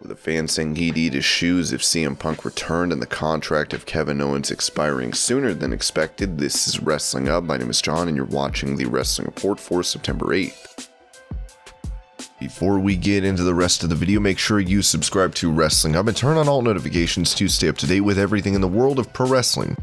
with a fan saying he'd eat his shoes if CM Punk returned and the contract of Kevin Owens expiring sooner than expected. This is Wrestling Up. My name is John and you're watching the Wrestling Report for September 8th. Before we get into the rest of the video, make sure you subscribe to Wrestling Up and turn on all notifications to stay up to date with everything in the world of pro wrestling.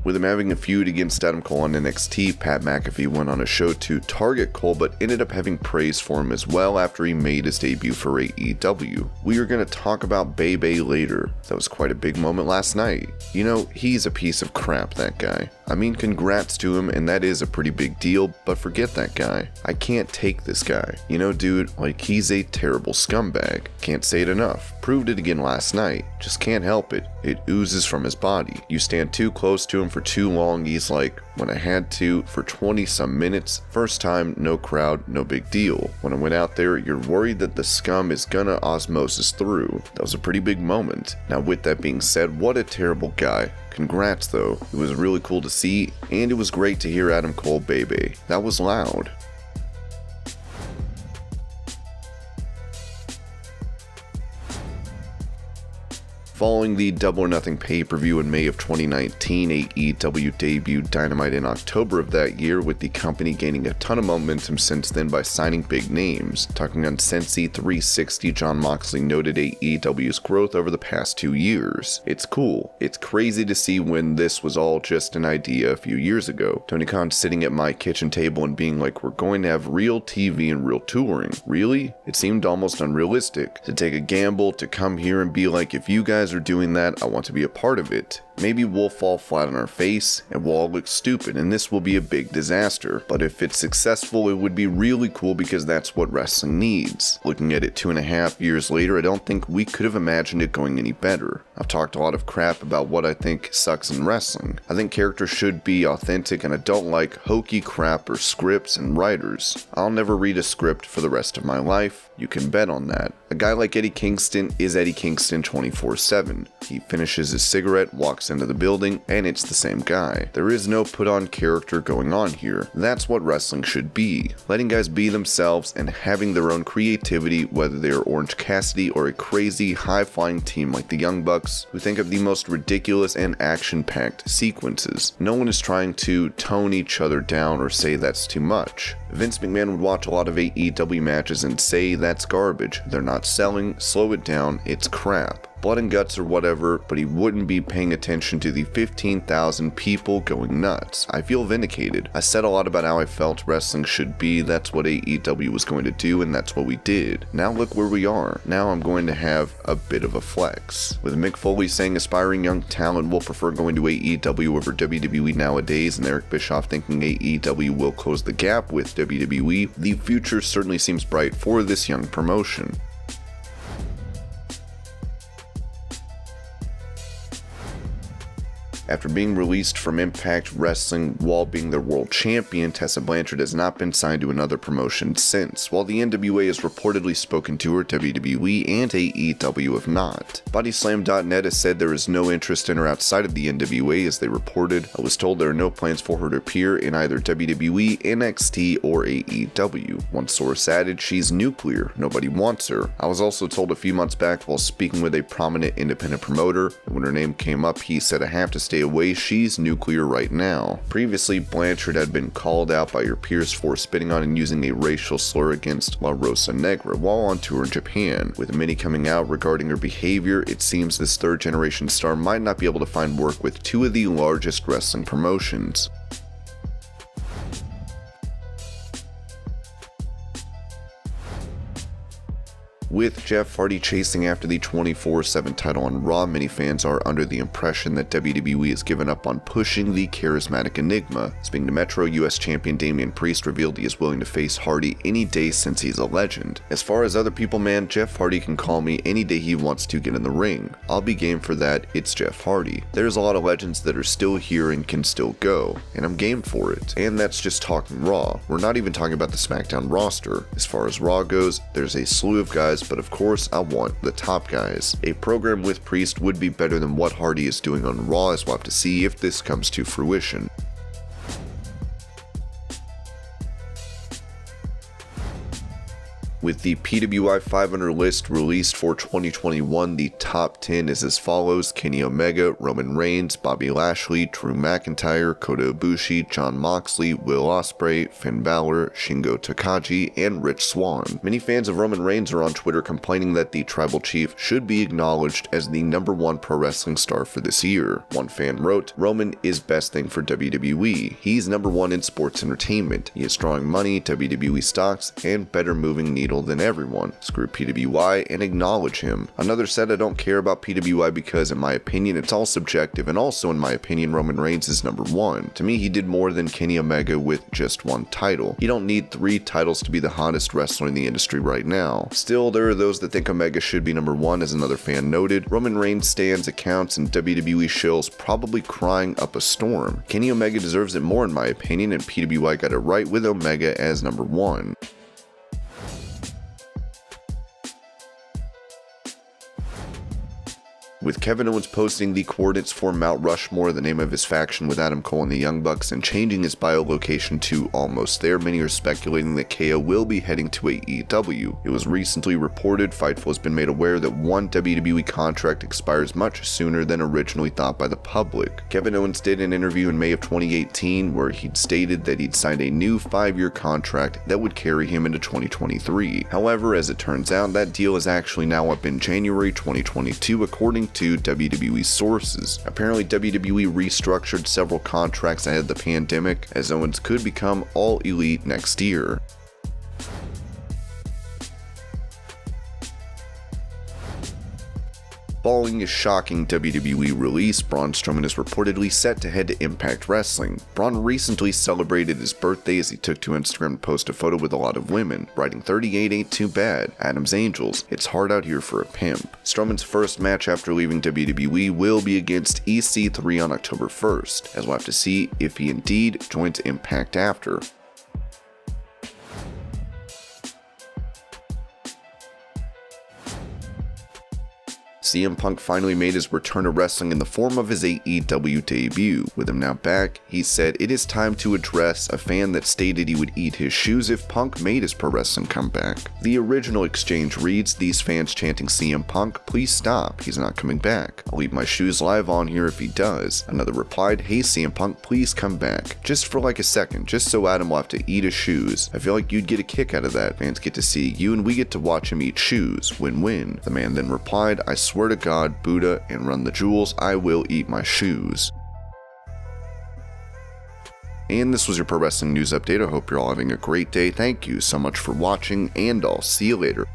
With him having a feud against Adam Cole on NXT, Pat McAfee went on a show to target Cole but ended up having praise for him as well after he made his debut for AEW. We are going to talk about Bebe later. That was quite a big moment last night. You know, he's a piece of crap, that guy. I mean, congrats to him, and that is a pretty big deal, but forget that guy. I can't take this guy. You know, dude, like, he's a terrible scumbag. Can't say it enough. Proved it again last night. Just can't help it. It oozes from his body. You stand too close to him for too long, he's like, when I had to, for 20 some minutes. First time, no crowd, no big deal. When I went out there, you're worried that the scum is gonna osmosis through. That was a pretty big moment. Now with that being said, what a terrible guy. Congrats though, it was really cool to see, and it was great to hear Adam Cole Bebe. That was loud. Following the Double or Nothing pay-per-view in May of 2019, AEW debuted Dynamite in October of that year, with the company gaining a ton of momentum since then by signing big names. Talking on Sensi 360, Jon Moxley noted AEW's growth over the past 2 years. It's cool. It's crazy to see when this was all just an idea a few years ago. Tony Khan sitting at my kitchen table and being like, we're going to have real TV and real touring. Really? It seemed almost unrealistic. To take a gamble, to come here and be like, if you guys are doing that, I want to be a part of it. Maybe we'll fall flat on our face and we'll all look stupid and this will be a big disaster. But if it's successful, it would be really cool because that's what wrestling needs. Looking at it 2.5 years later, I don't think we could have imagined it going any better. I've talked a lot of crap about what I think sucks in wrestling. I think characters should be authentic and I don't like hokey crap or scripts and writers. I'll never read a script for the rest of my life. You can bet on that. A guy like Eddie Kingston is Eddie Kingston 24/7. He finishes his cigarette, walks into the building, and it's the same guy. There is no put-on character going on here. That's what wrestling should be. Letting guys be themselves and having their own creativity, whether they are Orange Cassidy or a crazy, high-flying team like the Young Bucks, who think of the most ridiculous and action-packed sequences. No one is trying to tone each other down or say that's too much. Vince McMahon would watch a lot of AEW matches and say that's garbage. They're not selling, slow it down, it's crap. Blood and guts or whatever, but he wouldn't be paying attention to the 15,000 people going nuts. I feel vindicated. I said a lot about how I felt wrestling should be, that's what AEW was going to do, and that's what we did. Now look where we are. Now I'm going to have a bit of a flex. With Mick Foley saying aspiring young talent will prefer going to AEW over WWE nowadays, and Eric Bischoff thinking AEW will close the gap with WWE, the future certainly seems bright for this young promotion. After being released from Impact Wrestling while being their world champion, Tessa Blanchard has not been signed to another promotion since, while the NWA has reportedly spoken to her, WWE and AEW have not. Bodyslam.net has said there is no interest in her outside of the NWA as they reported. I was told there are no plans for her to appear in either WWE, NXT, or AEW. One source added, she's nuclear, nobody wants her. I was also told a few months back while speaking with a prominent independent promoter, and when her name came up he said I have to stay away, she's nuclear right now. Previously, Blanchard had been called out by her peers for spitting on and using a racial slur against La Rosa Negra while on tour in Japan. With many coming out regarding her behavior, it seems this third-generation star might not be able to find work with two of the largest wrestling promotions. With Jeff Hardy chasing after the 24/7 title on Raw, many fans are under the impression that WWE has given up on pushing the charismatic enigma. Speaking to Metro, US champion Damian Priest revealed he is willing to face Hardy any day since he's a legend. As far as other people, man, Jeff Hardy can call me any day he wants to get in the ring. I'll be game for that, it's Jeff Hardy. There's a lot of legends that are still here and can still go, and I'm game for it. And that's just talking Raw. We're not even talking about the SmackDown roster. As far as Raw goes, there's a slew of guys, but of course I want the top guys. A program with Priest would be better than what Hardy is doing on Raw, as we'll have to see if this comes to fruition. With the PWI 500 list released for 2021, the top 10 is as follows: Kenny Omega, Roman Reigns, Bobby Lashley, Drew McIntyre, Kota Ibushi, Jon Moxley, Will Ospreay, Finn Balor, Shingo Takagi, and Rich Swann. Many fans of Roman Reigns are on Twitter complaining that the Tribal Chief should be acknowledged as the #1 pro wrestling star for this year. One fan wrote, "Roman is best thing for WWE. He's #1 in sports entertainment. He is drawing money, WWE stocks, and better moving needle than everyone. Screw PWI and acknowledge him." Another said, "I don't care about PWI because in my opinion it's all subjective, and also in my opinion Roman Reigns is #1. To me he did more than Kenny Omega with just one title. You don't need 3 titles to be the hottest wrestler in the industry right now." Still, there are those that think Omega should be #1, as another fan noted. Roman Reigns stands, accounts, and WWE shills probably crying up a storm. Kenny Omega deserves it more in my opinion, and PWI got it right with Omega as #1. With Kevin Owens posting the coordinates for Mount Rushmore, the name of his faction with Adam Cole and the Young Bucks, and changing his biolocation to Almost There, many are speculating that KO will be heading to AEW. It was recently reported Fightful has been made aware that one WWE contract expires much sooner than originally thought by the public. Kevin Owens did an interview in May of 2018 where he'd stated that he'd signed a new 5-year contract that would carry him into 2023. However, as it turns out, that deal is actually now up in January 2022 according to WWE sources. Apparently, WWE restructured several contracts ahead of the pandemic, as Owens could become All Elite next year. Following a shocking WWE release, Braun Strowman is reportedly set to head to Impact Wrestling. Braun recently celebrated his birthday as he took to Instagram to post a photo with a lot of women, writing 38 ain't too bad, Adam's Angels, it's hard out here for a pimp. Strowman's first match after leaving WWE will be against EC3 on October 1st, as we'll have to see if he indeed joins Impact after. CM Punk finally made his return to wrestling in the form of his AEW debut. With him now back, he said it is time to address a fan that stated he would eat his shoes if Punk made his pro wrestling comeback. The original exchange reads, "These fans chanting CM Punk, please stop, he's not coming back. I'll eat my shoes live on here if he does." Another replied, "Hey CM Punk, please come back. Just for like a second, just so Adam will have to eat his shoes. I feel like you'd get a kick out of that. Fans get to see you and we get to watch him eat shoes. Win-win." The man then replied, "I swear to God, Buddha, and run the jewels, I will eat my shoes." And this was your Pro Wrestling News Update. I hope you're all having a great day. Thank you so much for watching, and I'll see you later.